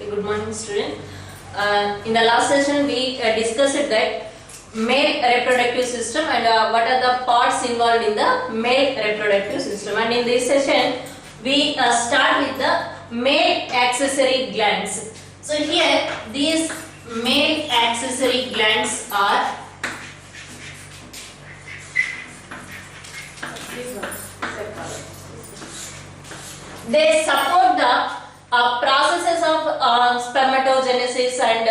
Good morning, student. In the last session, we discussed that male reproductive system and what are the parts involved in the male reproductive system. And in this session, we start with the male accessory glands. So here, these male accessory glands are they support the processes of spermatogenesis and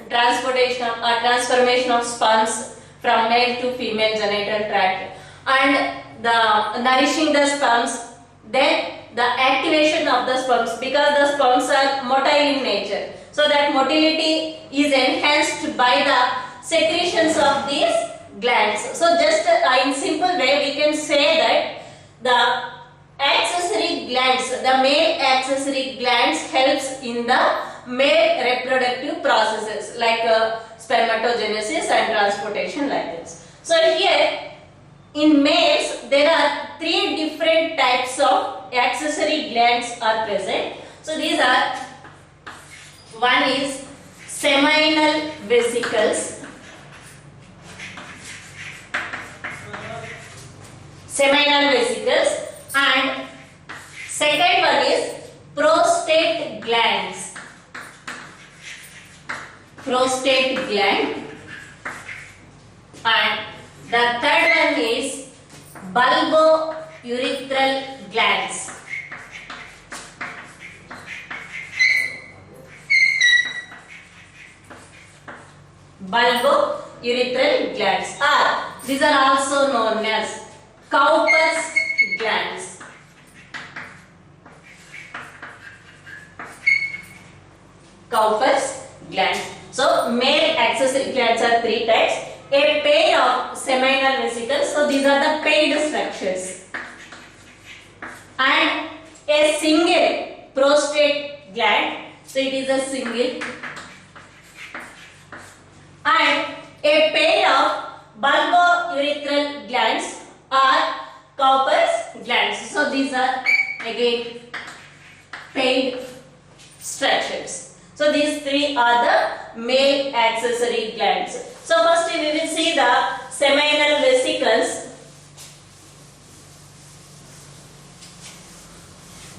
transformation of sperms from male to female genital tract, and the nourishing the sperms, then the activation of the sperms, because the sperms are motile in nature, so that motility is enhanced by the secretions of these glands. So just in simple way we can say that the accessory glands, the male accessory glands helps in the male reproductive processes like spermatogenesis and transportation, like this. So here in males there are three different types of accessory glands are present. So these are, one is seminal vesicles, and second one is prostate gland, and the third one is bulbourethral glands. Bulbourethral glands, these are also known as Cowper's glands. Cowper's glands. So male accessory glands are three types. A pair of seminal vesicles, so these are the paired structures, and a single prostate gland, so it is a single, and a pair of bulbourethral glands are Cowper's glands. So these are again paired structures. So these three are the male accessory glands. So first we will see the seminal vesicles.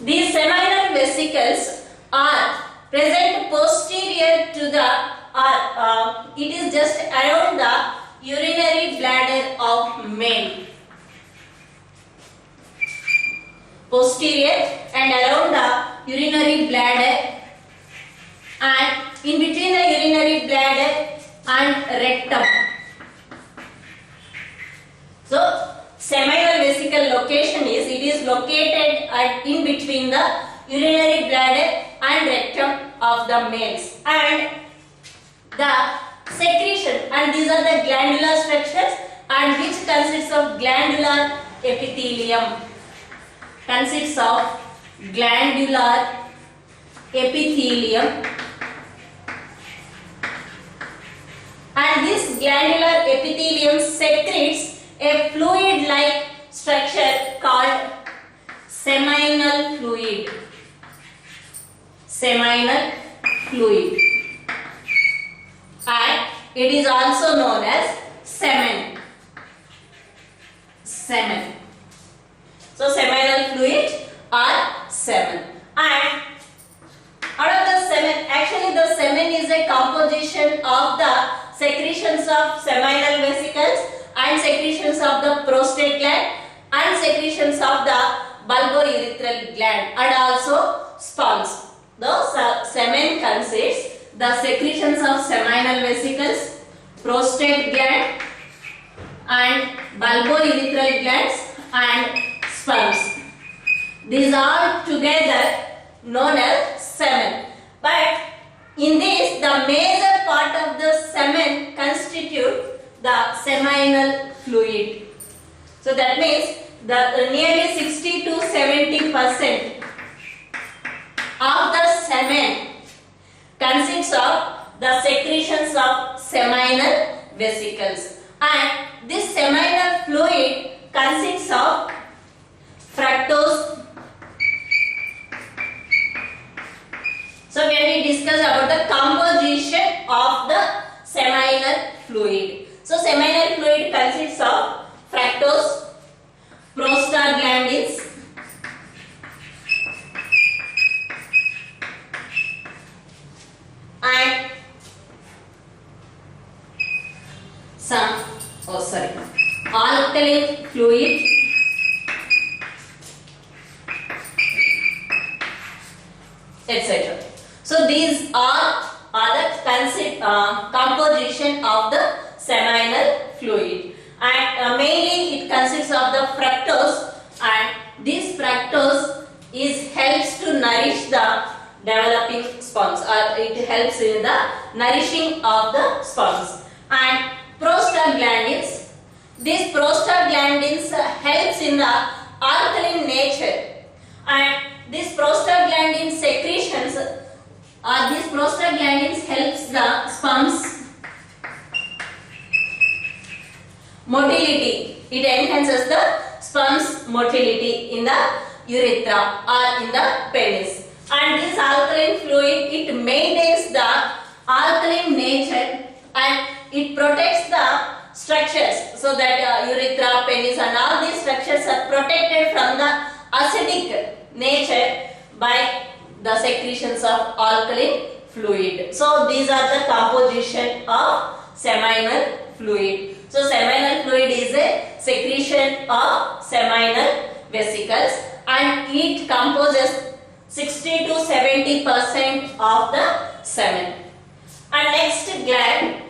These seminal vesicles are present posterior to the, it is just around the urinary bladder of male. Posterior and around the urinary bladder, and in between the urinary bladder and rectum. So seminal vesicle location is, it is located in between the urinary bladder and rectum of the males, and the secretion, and these are the glandular structures, and which consists of glandular epithelium. Consists of glandular epithelium, and this glandular epithelium secretes a fluid-like structure called seminal fluid. Seminal fluid, and it is also known as semen. Semen. So seminal fluid or semen, and out of the semen, actually the semen is a composition of the secretions of seminal vesicles and secretions of the prostate gland and secretions of the bulbourethral gland and also sperms. The semen consists the secretions of seminal vesicles, prostate gland and bulbourethral glands and sperms. These are together known as semen. But in this, the major part of the semen constitute the seminal fluid. So that means the nearly 60 to 70% of the semen consists of the secretions of seminal vesicles, and this seminal fluid consists of fructose, So when we discuss about the composition of the seminal fluid. So seminal fluid consists of fructose, prostaglandins, and alkaline fluid, etc. So these are the composition of the seminal fluid, and mainly it consists of the fructose, and this fructose helps to nourish the developing sperms, or it helps in the nourishing of the sperms. And prostaglandins, these prostaglandins helps in the alkaline nature, and these prostaglandin secretions, these prostaglandins helps the sperms motility. It enhances the sperm's motility in the urethra or in the penis. And this alkaline fluid, it maintains the alkaline nature, and it protects the structures, so that urethra, penis and all these structures are protected from the acidic nature by the secretions of alkaline fluid. So these are the composition of seminal fluid. So seminal fluid is a secretion of seminal vesicles, and it composes 60 to 70% of the semen. And next gland,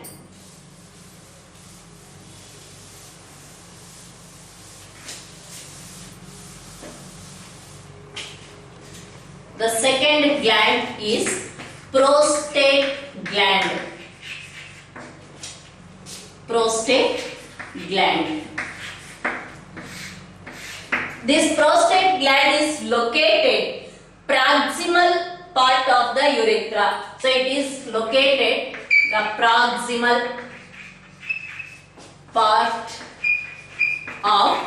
the second gland is prostate gland. Prostate gland. This prostate gland is located proximal part of the urethra. So it is located the proximal part of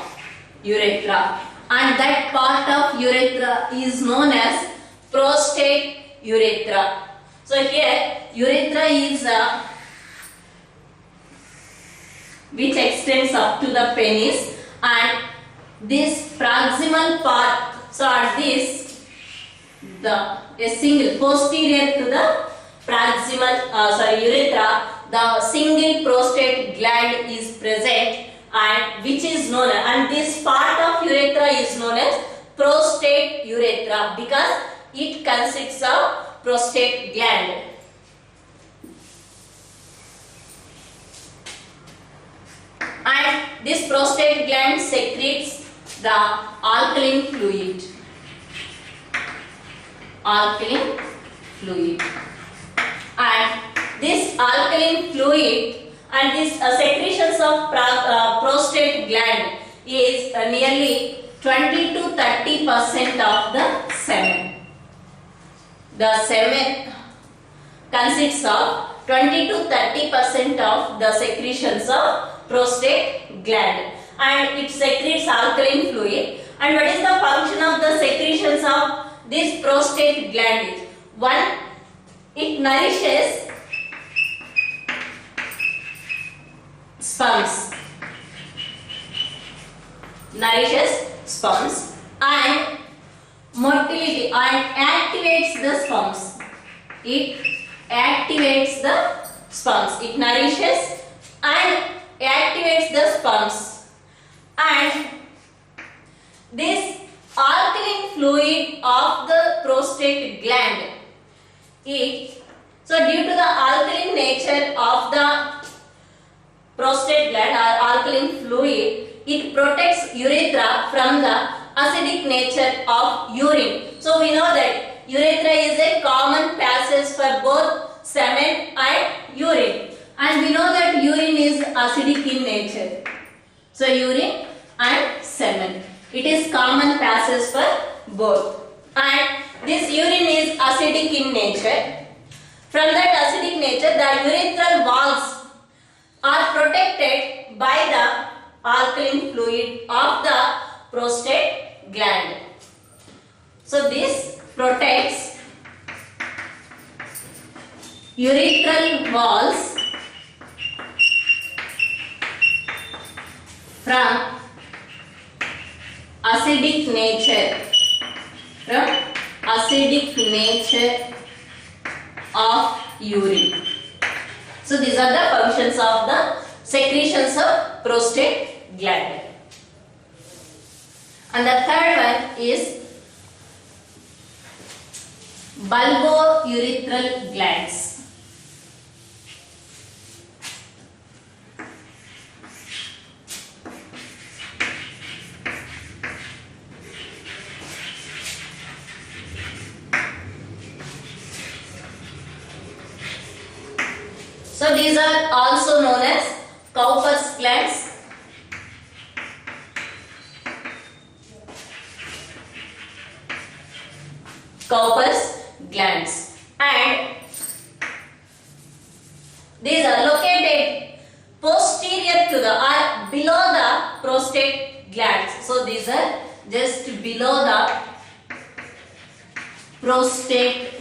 urethra, and that part of urethra is known as prostate urethra. So here urethra is which extends up to the penis, and this proximal part, so are this a single posterior to the proximal urethra, the single prostate gland is present, and which is known, and this part of urethra is known as prostate urethra because it consists of prostate gland. And this prostate gland secretes the alkaline fluid. Alkaline fluid. And this alkaline fluid and this secretions of prostate gland is nearly 20 to 30% of the semen. The semen consists of 20 to 30% of the secretions of prostate gland, and it secretes alkaline fluid. And what is the function of the secretions of this prostate gland? One, it nourishes sperms, and motility, and activates the sperms. It activates the sperms. It nourishes and activates the sperms. And this alkaline fluid of the prostate gland, so due to the alkaline nature of the prostate gland or alkaline fluid, it protects urethra from the acidic nature of urine. So we know that urethra is a common passage for both semen and urine, and we know that urine is acidic in nature. So urine and semen, it is common passage for both, and this urine is acidic in nature. From that acidic nature, the urethral walls are protected by the alkaline fluid of the prostate gland. So this protects urethral walls from acidic nature, of urine. So these are the functions of the secretions of prostate gland. And the third one is bulbourethral glands. So these are also known as Cowper's glands. Cowper's glands, and these are located posterior to the or below the prostate glands. So these are just below the prostate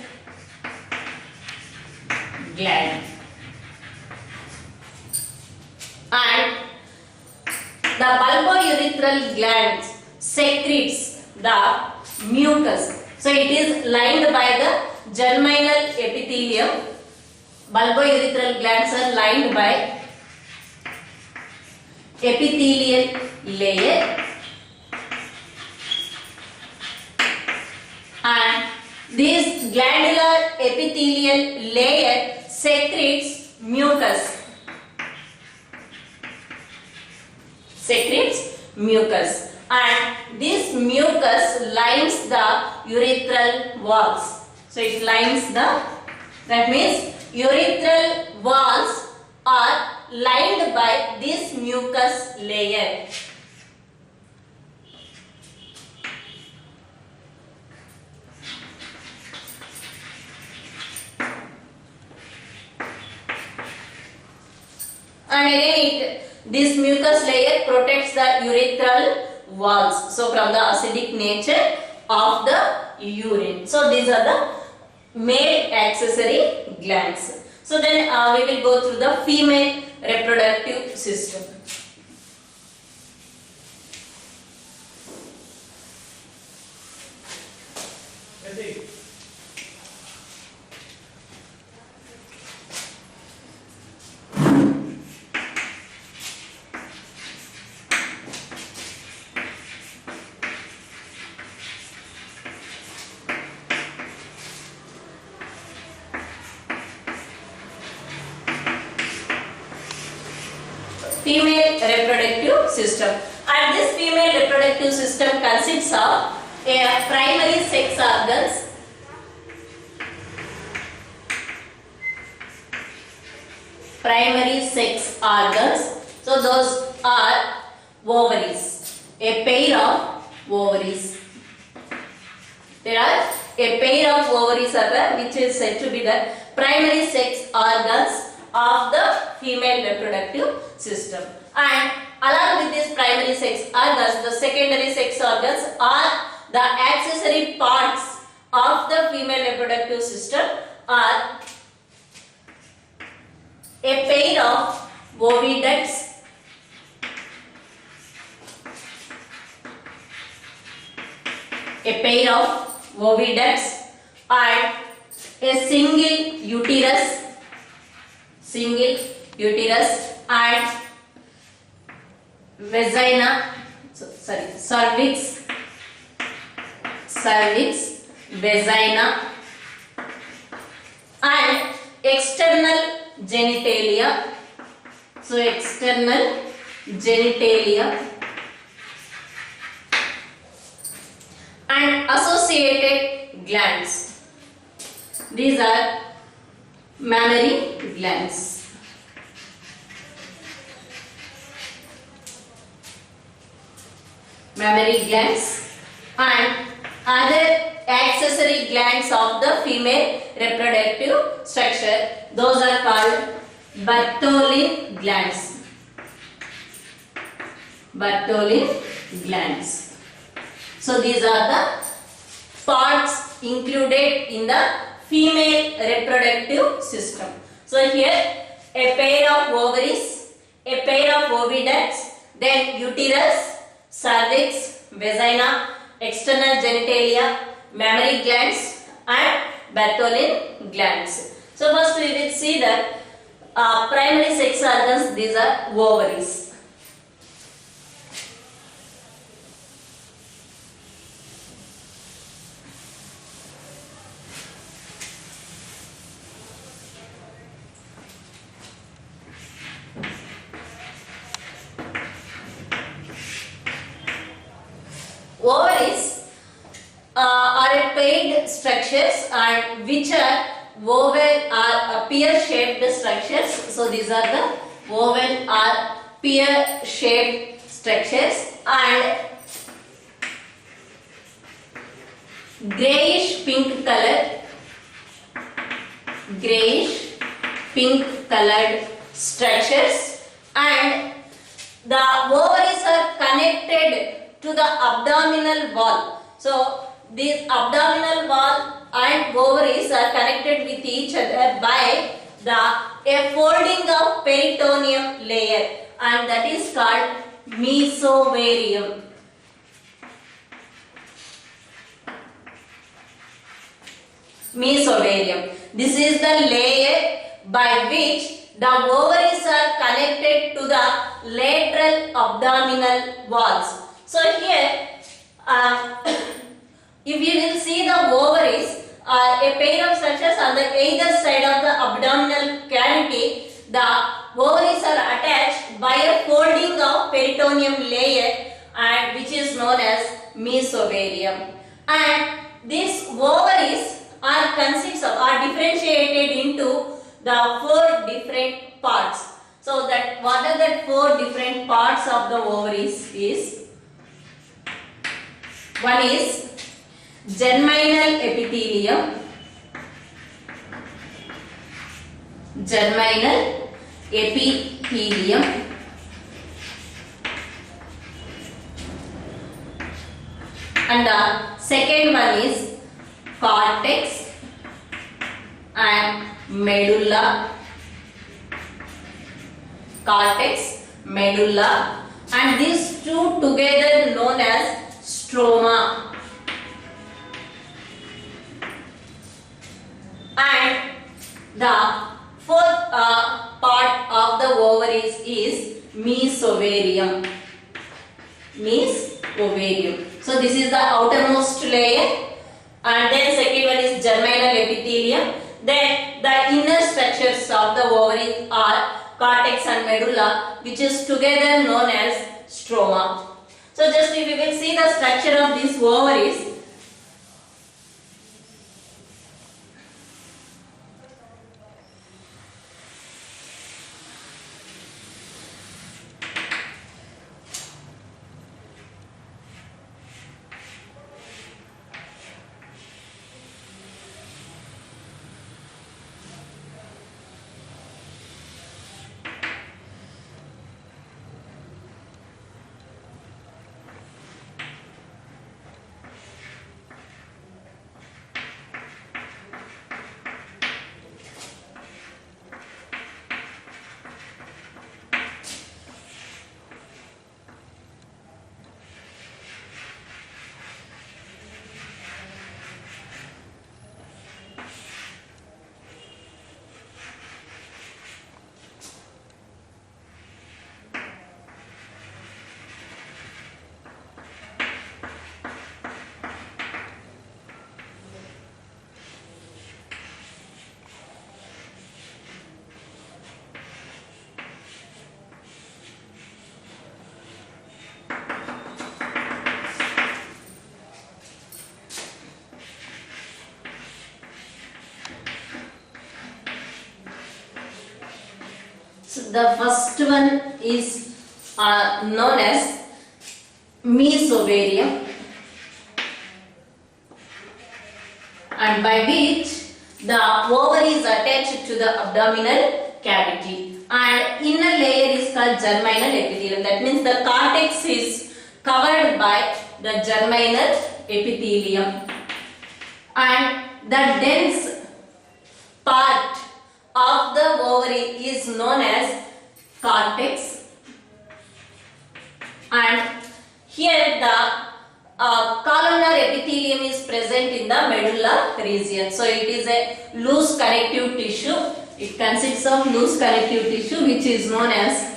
gland. And the bulbourethral glands secretes the mucus. So it is lined by the germinal epithelium. Bulbourethral glands are lined by epithelial layer, and this glandular epithelial layer secretes mucus. And this mucus lines the urethral walls. So it lines that means urethral walls are lined by this mucus layer. And again this mucus layer protects the urethral walls, so from the acidic nature of the urine. So these are the male accessory glands. So then we will go through the female reproductive system. Female reproductive system. And this female reproductive system consists of primary sex organs, so those are ovaries, a pair of ovaries. There are a pair of ovaries are there, which is said to be the primary sex organs of the female reproductive system. And along with these primary sex organs, the secondary sex organs are the accessory parts of the female reproductive system are a pair of oviducts, and a single uterus and cervix, vagina, and external genitalia. So external genitalia and associated glands. These are mammary glands. And other accessory glands of the female reproductive structure, those are called Bartholin glands. So these are the parts included in the female reproductive system. So here a pair of ovaries, a pair of oviducts, then uterus, cervix, vagina, external genitalia, mammary glands and Bartholin glands. So first we will see the primary sex organs. These are ovaries. Ovaries are a paired structures and which are oval or pear-shaped structures. So these are the oval or pear-shaped structures and grayish pink colored structures, and the ovaries are connected to the abdominal wall. So this abdominal wall and ovaries are connected with each other by a folding of peritoneum layer, and that is called mesovarium. Mesovarium. This is the layer by which the ovaries are connected to the lateral abdominal walls. So here, if you will see the ovaries are a pair of structures on the either side of the abdominal cavity. The ovaries are attached by a folding of peritoneum layer, and which is known as mesovarium. And these ovaries are differentiated into the 4 different parts. So that what are the 4 different parts of the ovaries is? One is germinal epithelium. And the second one is cortex and medulla. And these two together known as stroma. And the fourth part of the ovaries is mesovarium. So this is the outermost layer, and then second one is germinal epithelium. Then the inner structures of the ovaries are cortex and medulla, which is together known as stroma. So just if we will see the structure of these ovaries. So the first one is known as mesovarium, and by which the ovary is attached to the abdominal cavity, and inner layer is called germinal epithelium. That means the cortex is covered by the germinal epithelium, and the dense cortex, and here the columnar epithelium is present in the medulla region. So it is a loose connective tissue. It consists of loose connective tissue which is known as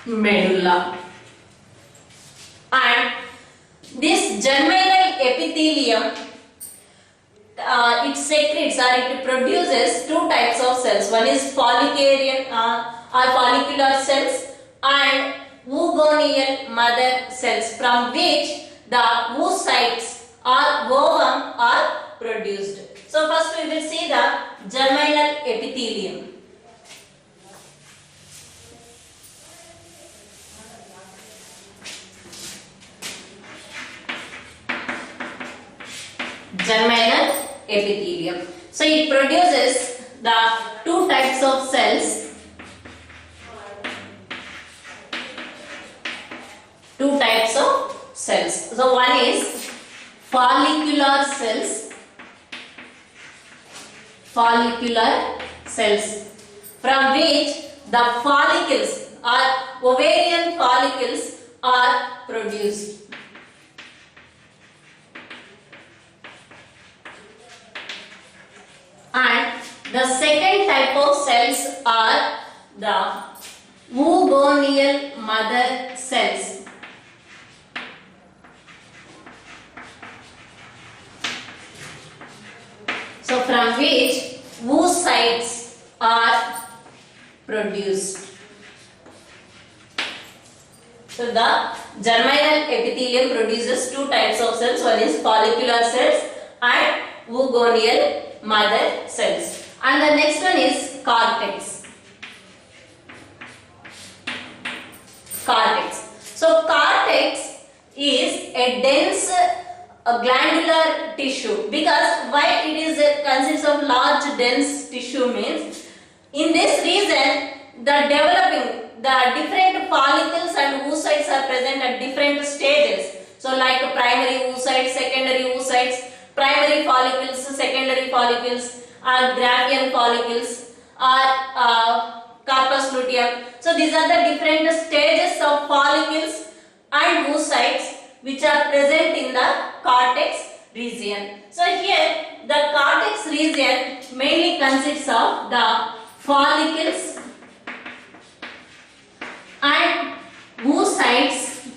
medulla. And this germinal epithelium, it secretes or it produces two types of cells. One is follicarian or follicular cells and woogonial mother cells, from which the oocytes or ovum are produced. So first we will see the germinal epithelium. Germinal epithelium. So it produces the two types of cells. Two types of cells. So one is follicular cells. Follicular cells, from which the follicles or ovarian follicles are produced. And the second type of cells are the woogonial mother cells. So from which oocytes are produced. So the germinal epithelium produces two types of cells. One is follicular cells and woogonial mother cells. And the next one is cortex. Cortex. So cortex is a dense glandular tissue, because why it is consists of large dense tissue means in this region the different follicles and oocytes are present at different stages. So like primary oocytes, secondary oocytes, primary follicles, secondary follicles, or Gravian follicles, or corpus luteum. So these are the different stages of follicles and oocytes which are present in the cortex region. So here the cortex region mainly consists of the follicles and oocytes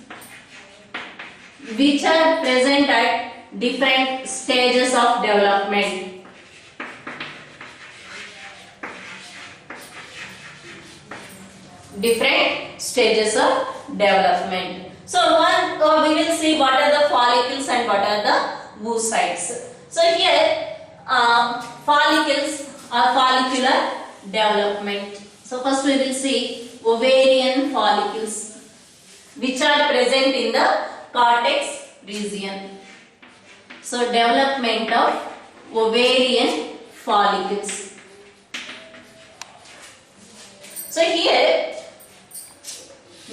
which are present at different stages of development. Different stages of development. So we will see what are the follicles and what are the oocytes. So here follicles are follicular development. So first we will see ovarian follicles which are present in the cortex region. So development of ovarian follicles. So here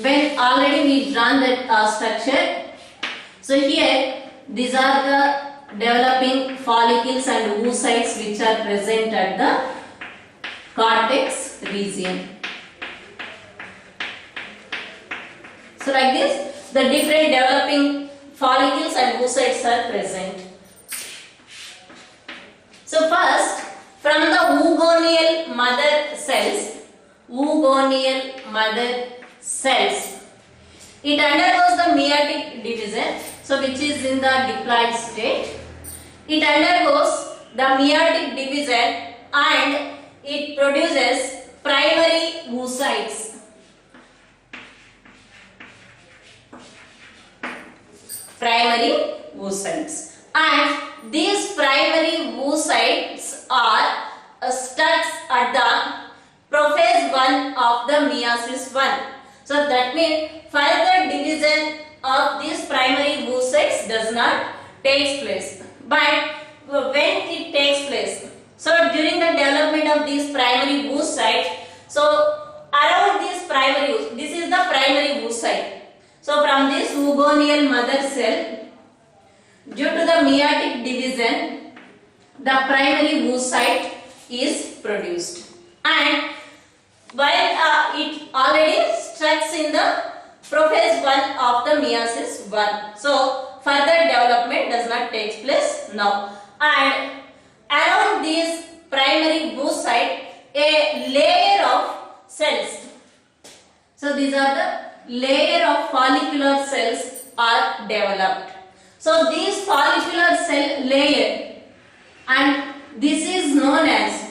when already we drawn that structure, so here these are the developing follicles and oocytes which are present at the cortex region. So like this, the different developing follicles and oocytes are present. So first, from the woogonial mother cells, it undergoes the meiotic division, so which is in the diploid state. It undergoes the meiotic division and it produces primary oocytes. Primary oocytes. And these primary oocytes are stuck at the prophase 1 of the meiosis 1. So that means further division of these primary oocytes does not take place. But when it takes place, so during the development of these primary oocytes, so around this primary, this is the primary oocyte. So from this woogonial mother cell, due to the meiotic division, the primary oocyte is produced. And while it already in the prophase 1 of the meiosis 1. So further development does not take place now. And around this primary oocyte, a layer of cells. So these are the layer of follicular cells are developed. So these follicular cell layer, and this is known as,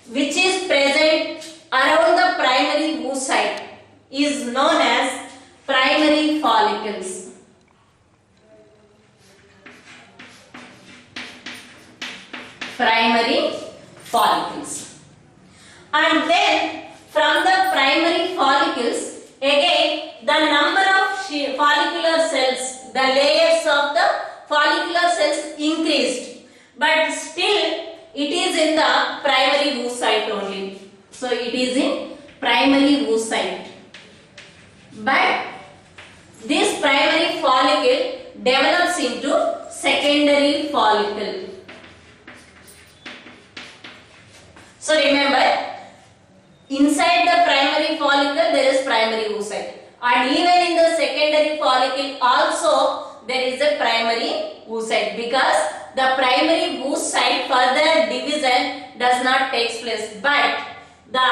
which is present around the primary oocyte, is known as primary follicles. Primary follicles. And then from the primary follicles, again the number of follicular cells, the layers of the follicular cells increased, but still it is in the primary oocyte only. So it is in primary oocyte. But this primary follicle develops into secondary follicle. So remember, inside the primary follicle there is primary oocyte, and even in the secondary follicle also there is a primary oocyte, because the primary oocyte further division does not take place, but the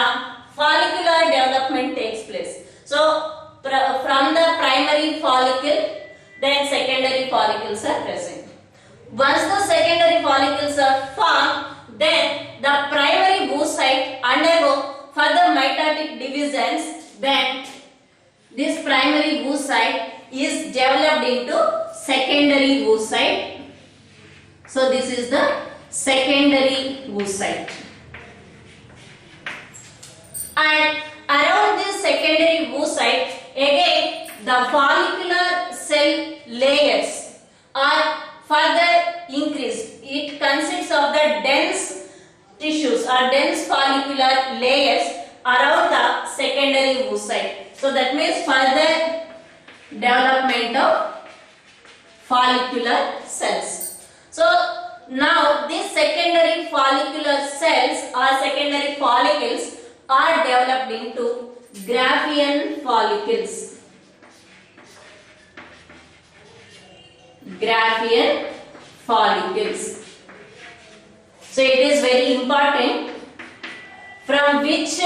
follicular development takes place. So from the primary follicle, then secondary follicles are present. Once the secondary follicles are formed, then the primary oocyte undergo further mitotic divisions. Then this primary oocyte is developed into secondary oocyte. So this is the secondary oocyte. And around this secondary oocyte, again the follicular cell layers are further increased. It consists of the dense tissues or dense follicular layers around the secondary oocyte. So that means further development of follicular cells. So now these secondary follicular cells or secondary follicles are developed into Graafian follicles. Graafian follicles. So it is very important from which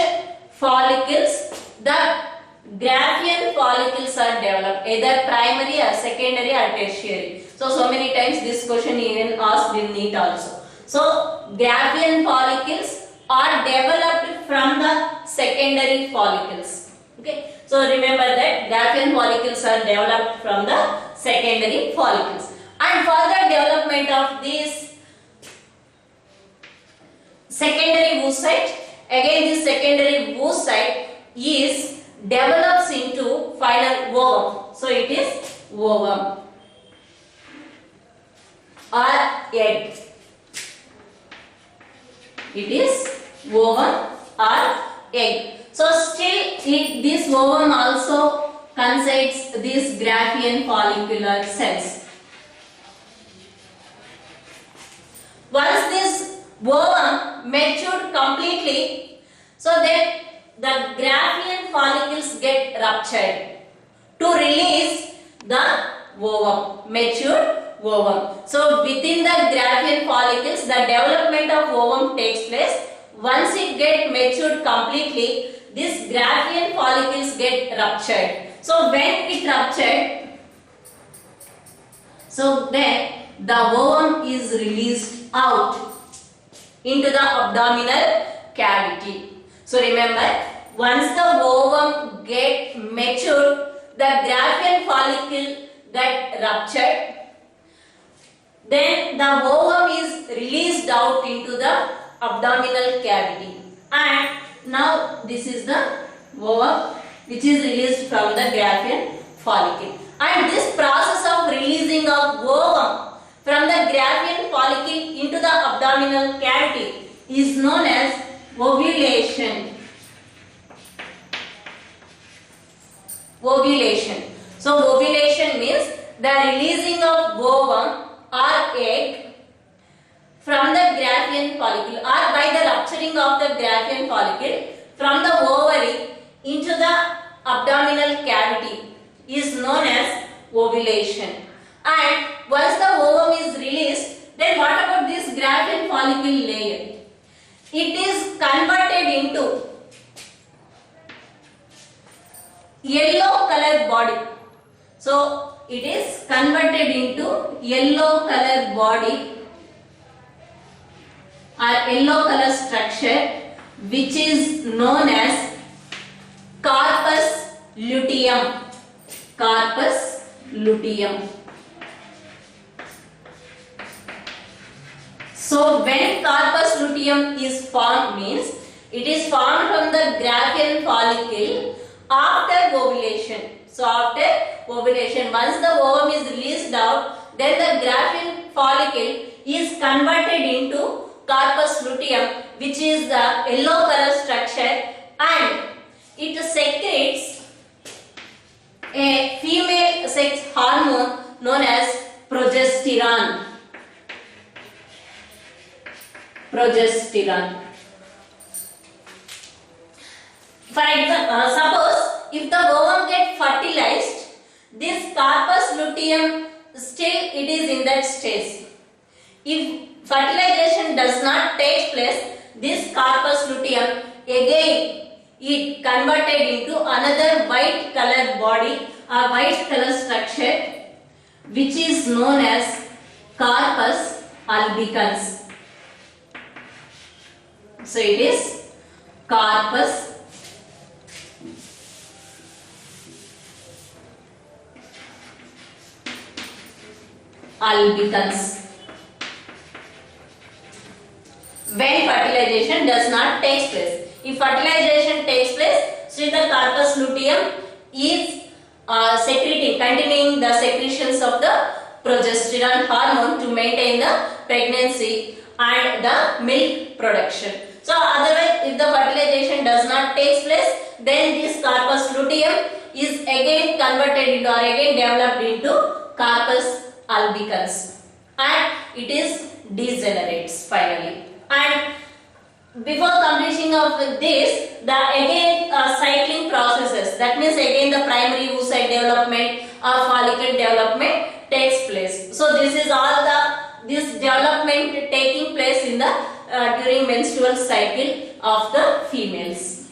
follicles the Graafian follicles are developed, either primary or secondary or tertiary. So many times this question even asked in NEET also. So Graafian follicles are developed from the secondary follicles. Okay. So remember that Graafian follicles are developed from the secondary follicles. And further development of this secondary oocyte, again this secondary oocyte is develops into final ovum. So it is ovum or egg. It is ovum or egg. So still this ovum also contains these Graafian follicular cells. Once this ovum matured completely, so then the Graafian follicles get ruptured to release the ovum, matured ovum. So within the Graafian follicles, the development of ovum takes place. Once it gets matured completely, these Graafian follicles get ruptured. So when it ruptured, so then the ovum is released out into the abdominal cavity. So remember, once the ovum get matured, the Graafian follicle get ruptured, then the ovum is released out into the abdominal cavity, and now this is the ovum which is released from the Graafian follicle. And this process of releasing of ovum from the Graafian follicle into the abdominal cavity is known as ovulation. Ovulation. So ovulation means the releasing of ovum or egg from the Graafian follicle, or by the rupturing of the Graafian follicle from the ovary into the abdominal cavity is known as ovulation. And once the ovum is released, then what about this Graafian follicle layer? It is converted into yellow colored body. So it is converted into yellow colored body or yellow color structure, which is known as corpus luteum. Corpus luteum. So when corpus luteum is formed means it is formed from the Graafian follicle after ovulation. So after ovulation, once the ovum is released out, then the Graafian follicle is converted into corpus luteum, which is the yellow color structure, and it secretes a female sex hormone known as progesterone. Progesterone. For example, suppose if the ovum gets fertilized, this corpus luteum still it is in that stage. If fertilization does not take place, this corpus luteum again it converted into another white colored body, a white color structure, which is known as corpus albicans. So it is corpus albicans. When fertilization does not take place. If fertilization takes place, so the corpus luteum is continuing the secretions of the progesterone hormone to maintain the pregnancy and the milk production. So otherwise, if the fertilization does not take place, then this corpus luteum is again converted into or again developed into corpus albicans, and it is degenerates finally. And before completion of this, the again cycling processes, that means again the primary oocyte development or follicle development takes place. So this is all this development taking place in the during menstrual cycle of the females.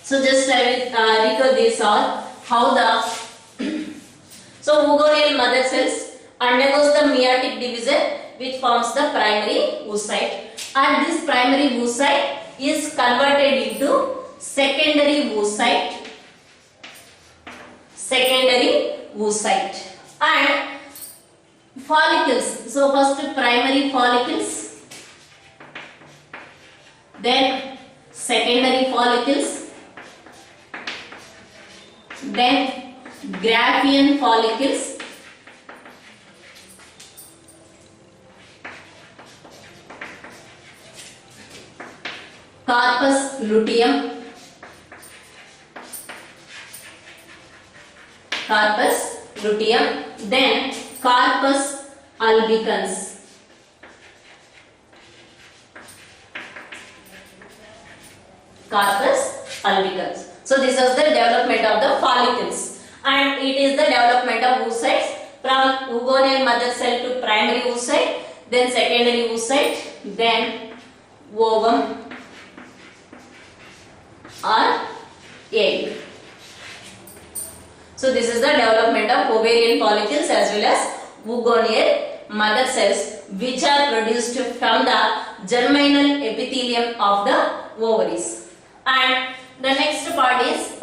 So just I will recall this all how the so oogonial mother cells undergoes the meiotic division, which forms the primary oocyte, and this primary oocyte is converted into secondary oocyte, and follicles. So first primary follicles, then secondary follicles, then Graafian follicles, corpus luteum, then corpus albicans. So this is the development of the follicles, and it is the development of oocytes from oogonial mother cell to primary oocyte, then secondary oocyte, then ovum or egg. So this is the development of ovarian follicles as well as oogonial mother cells, which are produced from the germinal epithelium of the ovaries. And the next part is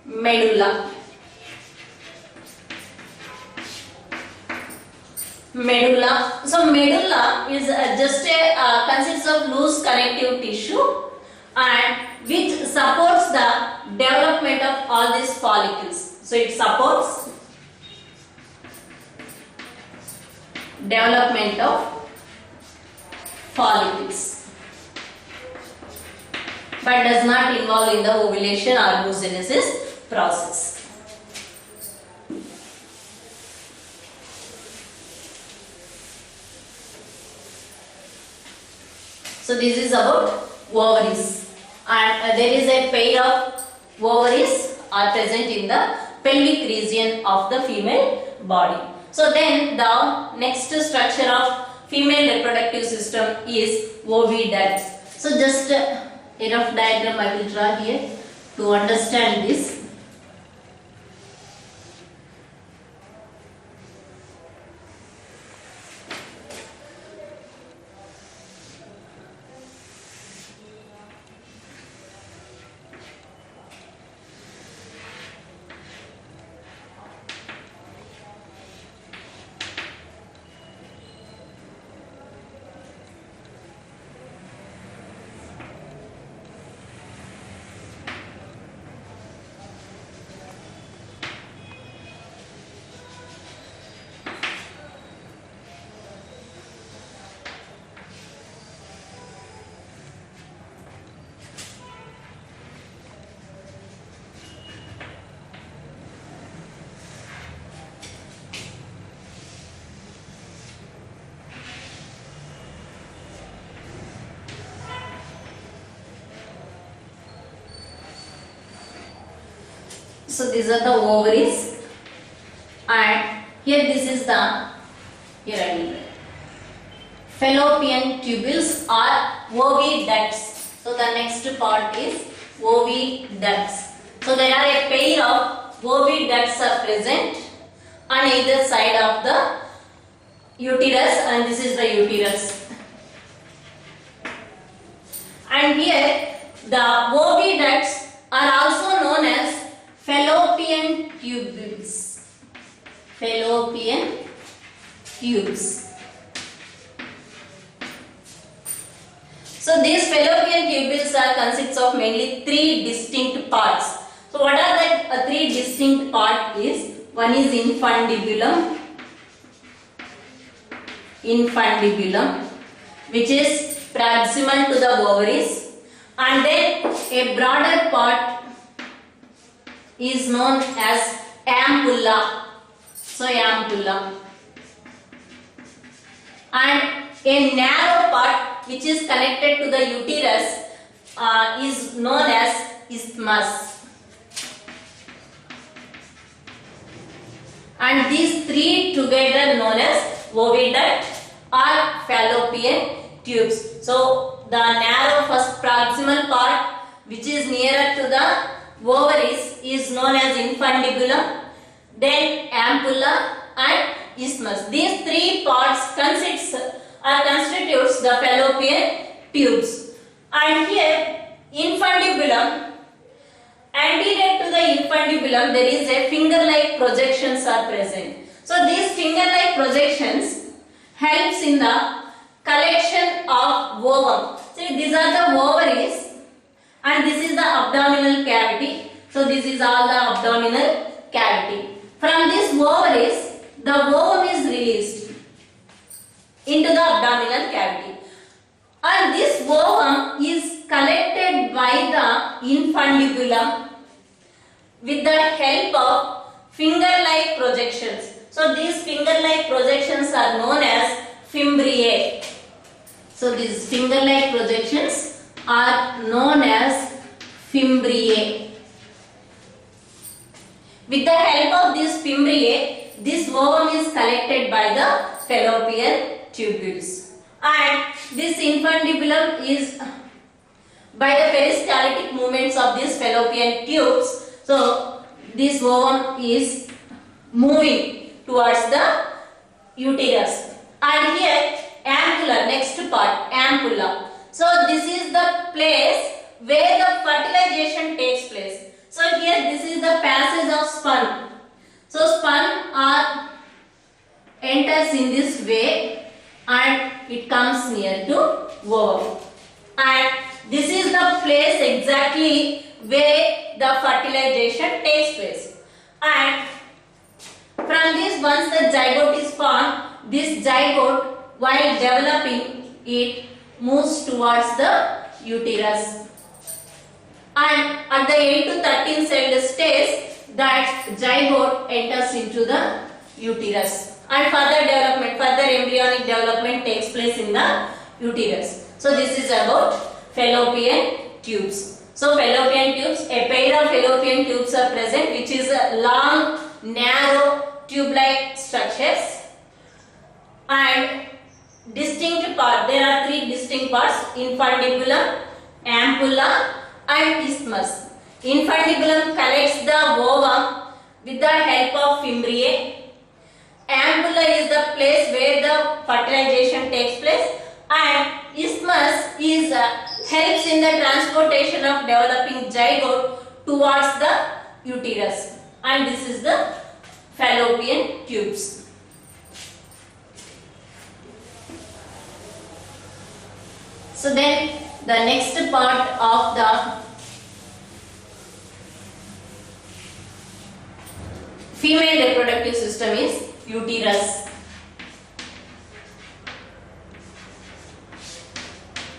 medulla. So medulla is just consists of loose connective tissue, and which supports the development of all these follicles. So it supports development of follicles, but does not involve in the ovulation or oogenesis process. So this is about ovaries, and there is a pair of ovaries are present in the pelvic region of the female body. So then the next structure of female reproductive system is oviduct. So just a rough diagram I will draw here to understand this. So these are the ovaries, and here this is the fallopian tubules or oviducts. So the next part is oviducts. So there are a pair of oviducts are present on either side of the uterus, and this is the uterus. And here the oviducts are also known as fallopian tubules. Fallopian tubes. So these fallopian tubules are consists of mainly three distinct parts. So what are the three distinct parts is, one is infundibulum, which is proximal to the ovaries, and then a broader part is known as ampulla. So ampulla, and a narrow part which is connected to the uterus is known as isthmus. And these three together known as oviduct or fallopian tubes. So the narrow first proximal part which is nearer to the ovaries is known as infundibulum, then ampulla and isthmus. These three parts constitutes the fallopian tubes. And here infundibulum, anterior to the infundibulum there is a finger-like projections are present. So these finger-like projections helps in the collection of ovum. See, these are the ovaries and this is the abdominal cavity. So this is all the abdominal cavity. From this ovaries, the ovum is released into the abdominal cavity, and this ovum is collected by the infundibulum with the help of finger-like projections. So these finger-like projections are known as fimbriae. So these finger-like projections are known as fimbriae. With the help of this fimbriae, this ovum is collected by the fallopian tubules, and this infundibulum is by the peristaltic movements of these fallopian tubes. So this ovum is moving towards the uterus, and here ampulla, next part ampulla. So this is the place where the fertilization takes place. So here this is the passage of sperm. So sperm enters in this way and it comes near to ovum, and this is the place exactly where the fertilization takes place. And from this, once the zygote is formed, this zygote while developing it moves towards the uterus, and at the 8 to 13 celled stage that zygote enters into the uterus, and further embryonic development takes place in the uterus. So this is about fallopian tubes. So fallopian tubes, a pair of fallopian tubes are present, which is a long, narrow, tube-like structures, and distinct part. There are three distinct parts: infundibulum, ampulla, and isthmus. Infundibulum collects the ovum with the help of fimbriae. Ampulla is the place where the fertilization takes place, and isthmus is helps in the transportation of developing zygote towards the uterus, and this is the fallopian tubes. So then the next part of the female reproductive system is uterus.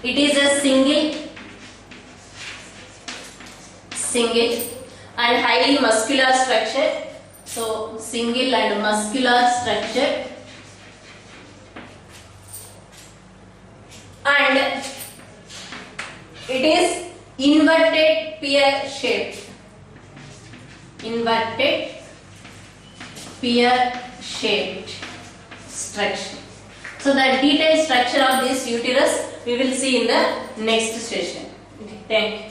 It is a single and highly muscular structure. So single and muscular structure, and it is inverted pear shaped. Inverted pear shaped structure. So the detailed structure of this uterus we will see in the next session. Okay, thank you.